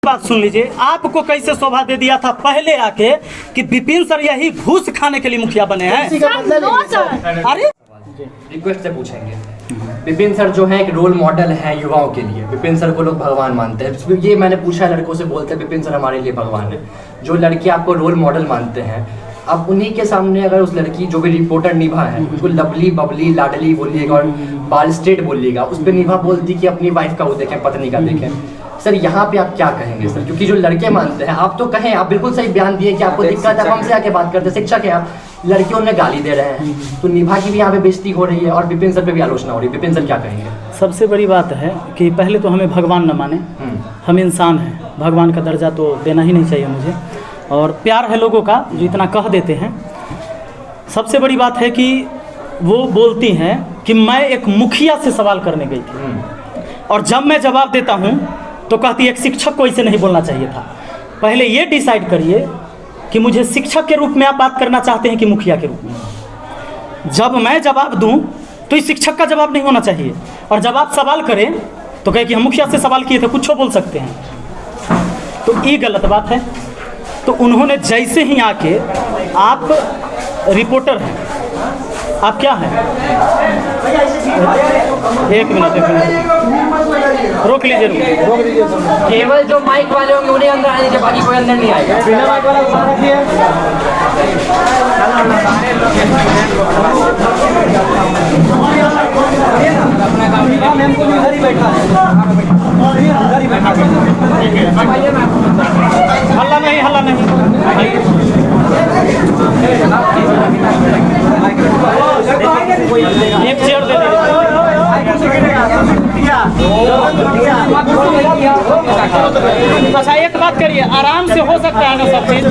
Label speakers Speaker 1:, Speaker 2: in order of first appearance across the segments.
Speaker 1: बात सुन लीजिए, आपको कैसे शोभा दे दिया था पहले आके कि विपिन सर यही घूस खाने के लिए मुखिया बने हैं? अरे
Speaker 2: रिक्वेस्ट से पूछेंगे, विपिन सर जो है एक रोल मॉडल है युवाओं के लिए। विपिन सर को लोग भगवान मानते हैं, ये मैंने पूछा लड़कों से, बोलते हैं विपिन सर हमारे लिए भगवान है। जो लड़के आपको रोल मॉडल मानते हैं, अब उन्हीं के सामने अगर उस लड़की जो भी रिपोर्टर निभा है उसको लवली बबली लाडली बोलिएगा और बाल स्ट्रेट बोलिएगा, उस पर निभा बोलती कि अपनी वाइफ का वो देखें, पत्नी का देखें। सर यहाँ पे आप क्या कहेंगे सर? क्योंकि जो लड़के मानते हैं, आप तो कहें, आप बिल्कुल सही बयान दिए कि आपको दिक्कत है, हमसे आके बात करते, शिक्षक है आप, लड़कियों ने गाली दे रहे हैं, तो निभा की भी यहाँ पे बेइज्जती हो रही है और विपिन सर पे भी आलोचना हो रही है। विपिन सर क्या कहेंगे?
Speaker 1: सबसे बड़ी बात है कि पहले तो हमें भगवान न माने, हम इंसान हैं, भगवान का दर्जा तो देना ही नहीं चाहिए मुझे। और प्यार है लोगों का जो इतना कह देते हैं। सबसे बड़ी बात है कि वो बोलती हैं कि मैं एक मुखिया से सवाल करने गई थी और जब मैं जवाब देता हूँ तो कहती एक शिक्षक को इसे नहीं बोलना चाहिए था। पहले ये डिसाइड करिए कि मुझे शिक्षक के रूप में आप बात करना चाहते हैं कि मुखिया के रूप में। जब मैं जवाब दूं तो इस शिक्षक का जवाब नहीं होना चाहिए, और जब आप सवाल करें तो कहे कि हम मुखिया से सवाल किए थे, कुछ बोल सकते हैं, तो ये गलत बात है। तो उन्होंने जैसे ही आके, आप रिपोर्टर हैं, आप क्या हैं? एक मिनट रोक लीजिए, रोक लीजिए।
Speaker 2: केवल जो माइक वाले होंगे उन्हें अंदर आने दीजिए, बाकी कोई अंदर नहीं आएगा।
Speaker 1: बिना माइक वाला बाहर रखिए। हमको इधर ही बैठा है, इधर ही बैठा है। हल्ला नहीं, हल्ला नहीं। एक चेयर दे दीजिए। अच्छा एक बात करिए, आराम से हो सकता है ना सब चीज?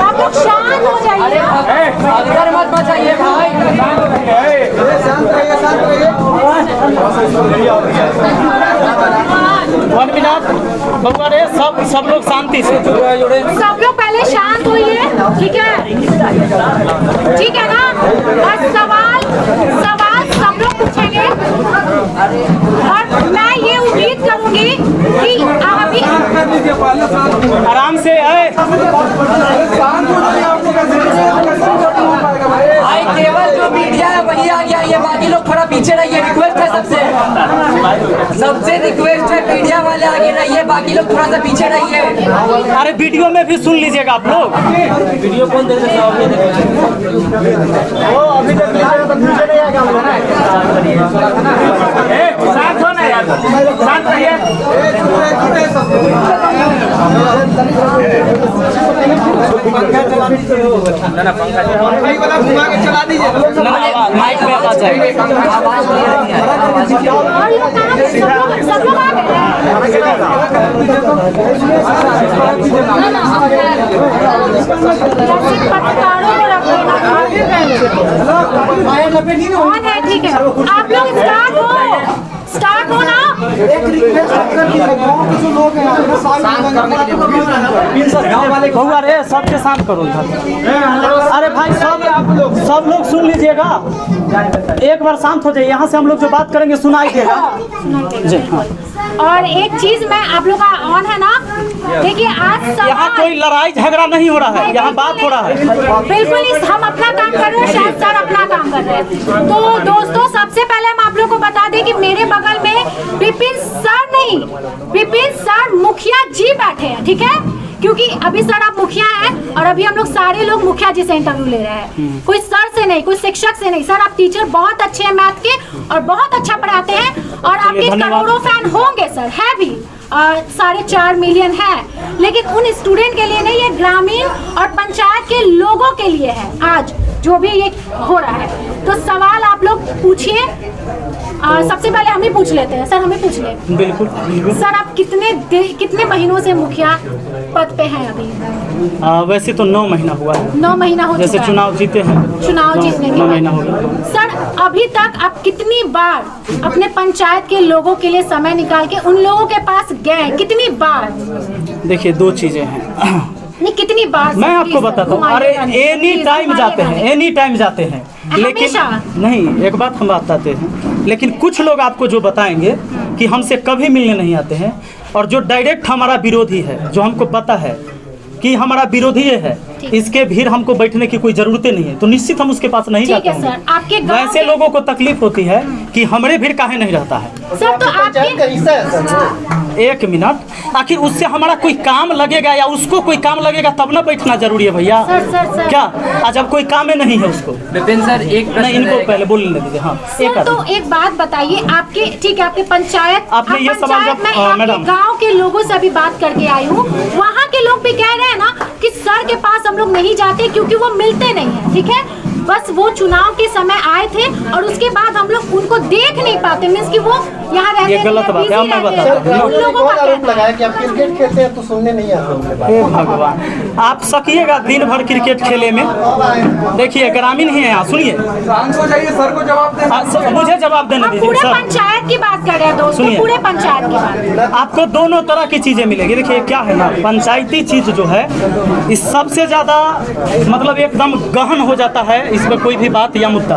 Speaker 3: आप लोग शांत हो जाइए,
Speaker 2: अगर मत बचाइए भाई।
Speaker 1: वन मिनट बबुआ रे, सब लोग शांति से,
Speaker 3: सब लोग पहले शांत होइए, ठीक है? ठीक है ना? और सवाल सब लोग पूछेंगे और मैं ये उम्मीद करूंगी कि अभी
Speaker 1: आराम से
Speaker 2: भाई केवल जो मीडिया है वही आ गया, ये बाकी लोग थोड़ा पीछे रहिए। रिक्वेस्ट है सबसे रिक्वेस्ट है, मीडिया वाले आगे रहिए, बाकी लोग थोड़ा सा पीछे रहिए।
Speaker 1: अरे वीडियो में भी सुन लीजिएगा आप लोग। वीडियो कौन देख रहे हैं? अभी तक नहीं आएगा। शांत होना यार, शांत रहिए।
Speaker 4: चला दीजिए,
Speaker 2: माइक पे आवाज आएगी।
Speaker 3: सब लोग आ गए। पत्रकारों को रख कौन है? ठीक है, आप लोग स्टार्ट हो ना।
Speaker 4: एक रिक्वेस्ट जो लोग हैं
Speaker 1: बउआ रे, सबके शांत करो इधर। अरे भाई सब लोग सुन लीजिएगा, एक बार शांत हो जाइए। यहाँ से हम लोग जो बात करेंगे सुनाई देगा जी। हाँ।
Speaker 3: और एक चीज मैं आप लोग का ऑन है ना, देखिए आज
Speaker 1: यहाँ कोई लड़ाई झगड़ा नहीं हो रहा है, यहाँ बात हो रहा है।
Speaker 3: बिल्कुल हम अपना काम कर रहे हैं, शायद सर अपना काम कर रहे हैं। तो दोस्तों, सबसे पहले हम आप लोग को बता दें कि मेरे बगल में विपिन सर नहीं, विपिन सर मुखिया जी बैठे हैं, ठीक है? क्योंकि अभी सर आप मुखिया हैं और अभी हम लोग सारे लोग मुखिया जी से इंटरव्यू ले रहे हैं, कोई सर से नहीं, कोई शिक्षक से नहीं। सर आप टीचर बहुत अच्छे हैं मैथ के और बहुत अच्छा पढ़ाते हैं और आपके करोड़ों फैन होंगे सर, है भी 4.5 मिलियन है, लेकिन उन स्टूडेंट के लिए नहीं, ये ग्रामीण और पंचायत के लोगों के लिए है आज जो भी ये हो रहा है। तो सवाल आप लोग पूछिए। सबसे पहले हम ही पूछ लेते हैं, सर हमें पूछ ले।
Speaker 1: बिल्कुल।
Speaker 3: सर आप कितने महीनों से मुखिया पद पे हैं अभी?
Speaker 1: वैसे तो 9 महीना हुआ है।
Speaker 3: 9 महीना हो
Speaker 1: जैसे
Speaker 3: चुका है।
Speaker 1: चुनाव जीते हैं,
Speaker 3: चुनाव जीतने के
Speaker 1: 9 महीना हो गया।
Speaker 3: सर अभी तक आप कितनी बार अपने पंचायत के लोगों के लिए समय निकाल के उन लोगों के पास गए, कितनी बार?
Speaker 1: देखिए, दो चीज़ें हैं।
Speaker 3: नहीं, कितनी बार?
Speaker 1: मैं आपको बताता हूँ, अरे एनी टाइम जाते हैं, एनी टाइम जाते हैं, लेकिन नहीं, एक बात हम बताते हैं, लेकिन कुछ लोग आपको जो बताएंगे कि हमसे कभी मिलने नहीं आते हैं, और जो डायरेक्ट हमारा विरोधी है, जो हमको पता है कि हमारा विरोधी है, इसके भीड़ हमको बैठने की कोई जरूरत नहीं है, तो निश्चित हम उसके पास नहीं जाते हैं।
Speaker 3: आपके
Speaker 1: वैसे लोगों को तकलीफ होती है कि हमारे भीड़ काहे नहीं रहता है।
Speaker 3: सर तो आपके
Speaker 1: एक मिनट, आखिर उससे हमारा कोई काम लगेगा या उसको कोई काम लगेगा तब ना बैठना जरूरी है भैया।
Speaker 3: सर।
Speaker 1: क्या आज अब कोई काम ही नहीं है उसको?
Speaker 2: विपिन सर, एक
Speaker 1: नहीं, इनको पहले बोलने दीजिए। हाँ,
Speaker 3: सर तो एक बात बताइए, आपके ठीक है, आपके पंचायत,
Speaker 1: आपने ये सवाल जब मैडम
Speaker 3: गाँव के लोगों से अभी बात करके आई हूँ, वहाँ के लोग भी कह रहे हैं ना कि सर के पास हम लोग नहीं जाते क्योंकि वो मिलते नहीं है। ठीक है, बस वो चुनाव के समय आए थे और उसके बाद हम लोग उनको देख नहीं पाते, मीन्स कि वो यहाँ रहते
Speaker 1: ये गलत बात है, अब मैं बताता हूँ।
Speaker 3: उन लोगों का
Speaker 4: आरोप लगाया कि आप क्रिकेट खेलते हैं तो सुनने नहीं आते।
Speaker 1: हे भगवान, आप सकिएगा दिन भर क्रिकेट खेले में। देखिए, ग्रामीण ही है यहाँ, सुनिए,
Speaker 4: सर को जवाब देना।
Speaker 1: मुझे जवाब देने
Speaker 3: हम
Speaker 1: दीजिए
Speaker 3: पूरे
Speaker 1: सर।
Speaker 3: पंचायत की बात कर रहे हैं दोस्तों,
Speaker 1: सुनिए।
Speaker 3: पूरे पंचायत की बात।
Speaker 1: आपको दोनों तरह की चीज़ें मिलेगी। देखिए क्या है ना, पंचायती चीज़ जो है इस सबसे ज़्यादा मतलब एकदम गहन हो जाता है, इसमें कोई भी बात या मुद्दा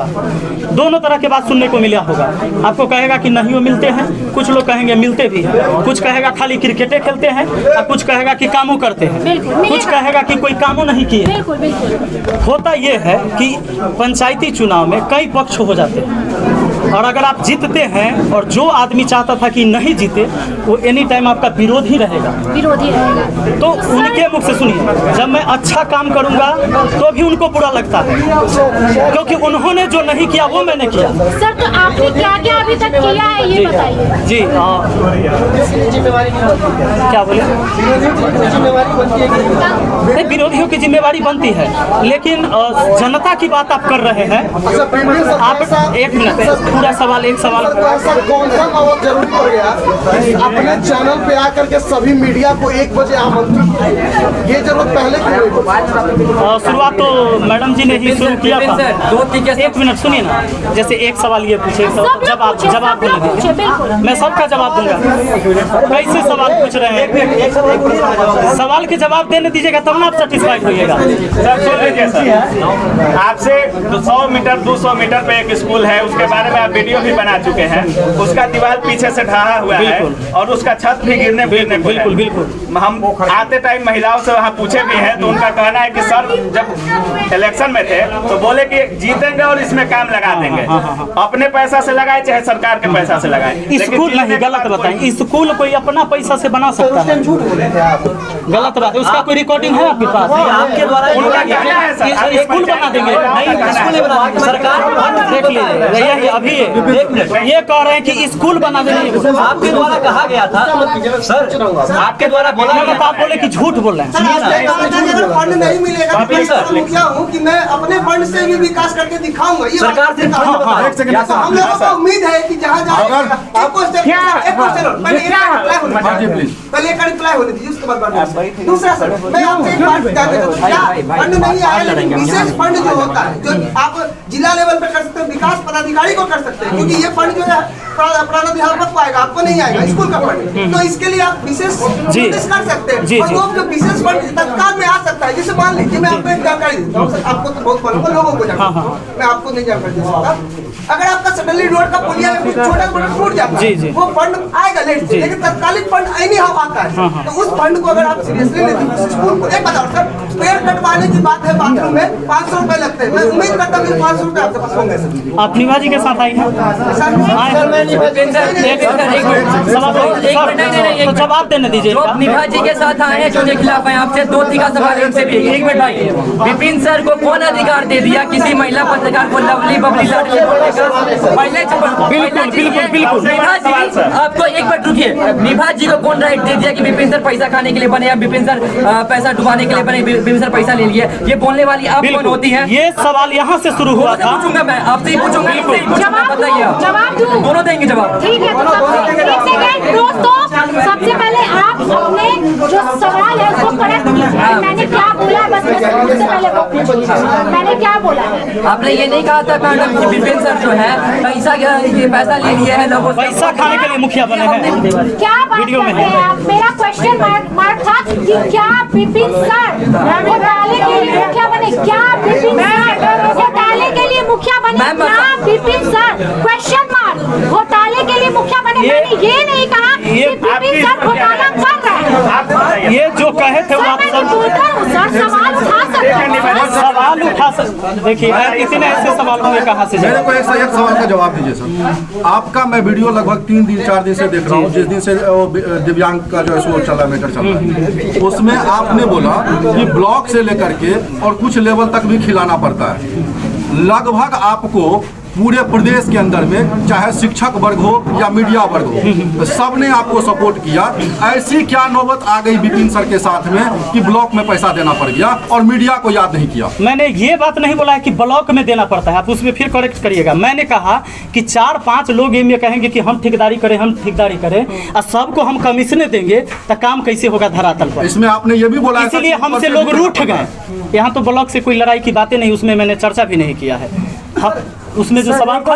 Speaker 1: दोनों तरह के बात सुनने को मिला होगा। आपको कहेगा कि नहीं वो मिलते हैं, कुछ लोग कहेंगे मिलते भी हैं, कुछ कहेगा खाली क्रिकेटे खेलते हैं, और कुछ कहेगा कि कामों करते हैं, कुछ कहेगा कि कोई कामों नहीं किए।
Speaker 3: बिल्कुल बिल्कुल।
Speaker 1: होता ये है कि पंचायती चुनाव में कई पक्ष हो जाते हैं, और अगर आप जीतते हैं और जो आदमी चाहता था कि नहीं जीते वो एनी टाइम आपका विरोध ही रहेगा,
Speaker 3: विरोधी रहेगा।
Speaker 1: तो उनके मुख से सुनिए, जब मैं अच्छा काम करूंगा तो भी उनको बुरा लगता है, क्योंकि उन्होंने जो नहीं किया वो मैंने किया।
Speaker 3: सर तो आपने क्या क्या अभी तक किया है ये बताइए।
Speaker 1: जी
Speaker 4: जिम्मेवारी नहीं बनती है।
Speaker 1: क्या बोले?
Speaker 4: जिम्मेवारी बनती है कि
Speaker 1: नहीं, विरोधियों की जिम्मेवारी बनती है, लेकिन जनता की बात आप कर रहे हैं। आप एक मिनट, पूरा सवाल, एक सवाल।
Speaker 4: ऐसा कौन सा माहौल जरूरी पड़ गया अपने चैनल पे आकर के सभी मीडिया को 1 बजे आमंत्रित किया? ये जरूरत पहले की
Speaker 1: शुरुआत तो मैडम जी ने ही शुरू किया था। एक मिनट सुनिए ना, जैसे एक सवाल ये पूछे, जवाब बोले, मैं सबका जवाब दूंगा। कैसे सवाल पूछ रहे हैं? सवाल के जवाब देने दीजिएगा तब ना आप सेटिस्फाइड होइएगा।
Speaker 5: आपसे 100 मीटर 200 मीटर पे एक स्कूल है, उसके बारे में आप वीडियो भी बना चुके हैं। उसका दीवार पीछे से ढहा हुआ है और उसका छत भी गिरने बिल्कुल। हम आते टाइम महिलाओं से वहाँ पूछे भी हैं, तो उनका कहना है कि सर जब इलेक्शन में थे तो बोले कि जीतेंगे और इसमें काम लगा देंगे। अपने पैसा से लगाए चाहे सरकार के पैसा से लगाए।
Speaker 1: स्कूल नहीं, गलत बताएं, स्कूल कोई अपना पैसा से बना सकता है,
Speaker 4: झूठ बोले थे आप।
Speaker 1: गलत बात है। उसका कोई रिकॉर्डिंग है आपके पास?
Speaker 5: आपके द्वारा उनका कहना है सर,
Speaker 1: स्कूल बना देंगे, नहीं सरकार देख लीजिए, यही अभी ये कह रहे हैं कि स्कूल बना देंगे।
Speaker 6: आपके द्वारा कहा गया था सर, आपके द्वारा बोला गया था।
Speaker 1: आप बोले कि झूठ बोल रहे हैं।
Speaker 4: अगर फंड नहीं मिलेगा तो मैं मुखिया हूँ कि मैं अपने फंड से भी विकास करके दिखाऊंगा। ये
Speaker 6: सरकार से
Speaker 4: हम लोगों को उम्मीद है कि जहाँ पहले एक रिप्लाई होने दीजिए, उसके बाद दूसरा सर मैं आपसे एक बात जानना चाहता हूँ, फंड नहीं आया लेकिन विशेष फंड जो होता है जो आप जिला लेवल पे कर सकते हैं, विकास पदाधिकारी को कर सकते हैं, क्योंकि ये फंड जो है प्राणाध्यापक को आएगा, आपको नहीं आएगा, स्कूल का फंड। तो इसके लिए आप विशेष नोटिस कर सकते हैं और वो जो विशेष फंड तत्काल में आ सकता है। जैसे मान लीजिए मैं आपको एक जानकारी देता हूँ, आपको तो बहुत मालूम है, लोगों को जानकारी, मैं आपको नहीं जानकारी दे सकता। अगर आपका सडनली रोड का पुलिया कुछ छोटा मोटा टूट जाता है, वो फंड आएगा लेट से, लेकिन तत्कालिक फंड नहीं आता है। तो उस फंड को अगर आप सीरियसली लेते हैं, स्कूल को एक बताओ सर, पेड़ कटवाने की बात है, बाथरूम में 500 रुपए लगते हैं, मैं उम्मीद करता हूँ 500 रुपए आपके पास होंगे सर।
Speaker 1: आप निभा जी के साथ आई हैं? जवाब देने दीजिए।
Speaker 2: निभा जी के साथ आए हैं जो के खिलाफ है, आपसे 2-3 का सवाल इनसे भी। एक मिनट भाई, विपिन सर को कौन अधिकार दे दिया किसी महिला पत्रकार को लवली बबली लड़की बोलने का? बिल्कुल। निभा जी, आपको एक मिनट रुकिए, निभा जी को कौन राइट दे दिया कि विपिन सर पैसा खाने के लिए बने? हैं विपिन सर पैसा डुबाने के लिए बने, विपिन सर पैसा ले लिए, ये बोलने वाली आप कौन होती है?
Speaker 1: ये सवाल यहाँ से शुरू हुआ था।
Speaker 2: पूछूंगा मैं आपसे ही पूछूंगा, बताइए आप।
Speaker 3: जवाब दूं?
Speaker 2: दोनों देंगे जवाब।
Speaker 3: ठीक है, तो एक सेकंड दोस्तों, सबसे पहले आप अपने जो सवाल है उसको करेक्ट कीजिए। मैंने क्या बोला बस सबसे पहले वो पूछिए, मैंने क्या बोला है?
Speaker 2: आपने ये नहीं कहा था मैडम कि विपिन सर जो है पैसा ले लिए है लोगों से,
Speaker 1: पैसा खाने के लिए मुखिया बने हैं।
Speaker 3: क्या बात करते हैं आप? मेरा क्वेश्चन मार्क था कि क्या विपिन सर घोटाले के लिए मुखिया बने? क्या विपिन सर घोटाले के लिए मुखिया बने? क्या विपिन सर क्वेश्चन मार्क घोटाले के लिए मुखिया बने? मैंने ये नहीं कहा कि विपिन सर घोटाला कर रहे हैं।
Speaker 1: ये जो कहे थे वो आप सब
Speaker 3: सर सवाल उठा सकते हैं।
Speaker 1: सवाल उठा सकते, देखिए इतने ऐसे सवाल होंगे कहाँ से?
Speaker 7: मेरे को एक सवाल का जवाब दीजिए सर। आपका मैं वीडियो लगभग 3-4 दिन से देख रहा हूँ, जिस दिन से दिव्यांग का जो है शो चल रहा है, मैटर चल रहा है, उसमें आपने बोला कि ब्लॉक से लेकर के और कुछ लेवल तक भी खिलाना पड़ता है। लगभग आपको पूरे प्रदेश के अंदर में चाहे शिक्षक वर्ग हो या मीडिया वर्ग हो, सब ने आपको सपोर्ट किया। ऐसी क्या नौबत आ गई विपिन सर के साथ में कि ब्लॉक में पैसा देना पड़ गया और मीडिया को याद नहीं किया?
Speaker 1: मैंने ये बात नहीं बोला है कि ब्लॉक में देना पड़ता है, आप उसमें फिर करेक्ट करिएगा। मैंने कहा कि 4-5 लोग ये कहेंगे कि हम ठेकेदारी करें, हम ठेकेदारी करें और सबको हम कमीशनें देंगे तो काम कैसे होगा धरातल पर?
Speaker 7: इसमें आपने ये भी बोला,
Speaker 1: इसीलिए हमसे लोग रूठ गए। यहाँ तो ब्लॉक से कोई लड़ाई की बातें नहीं, उसमें मैंने चर्चा भी नहीं किया है। उसमें जो सवाल था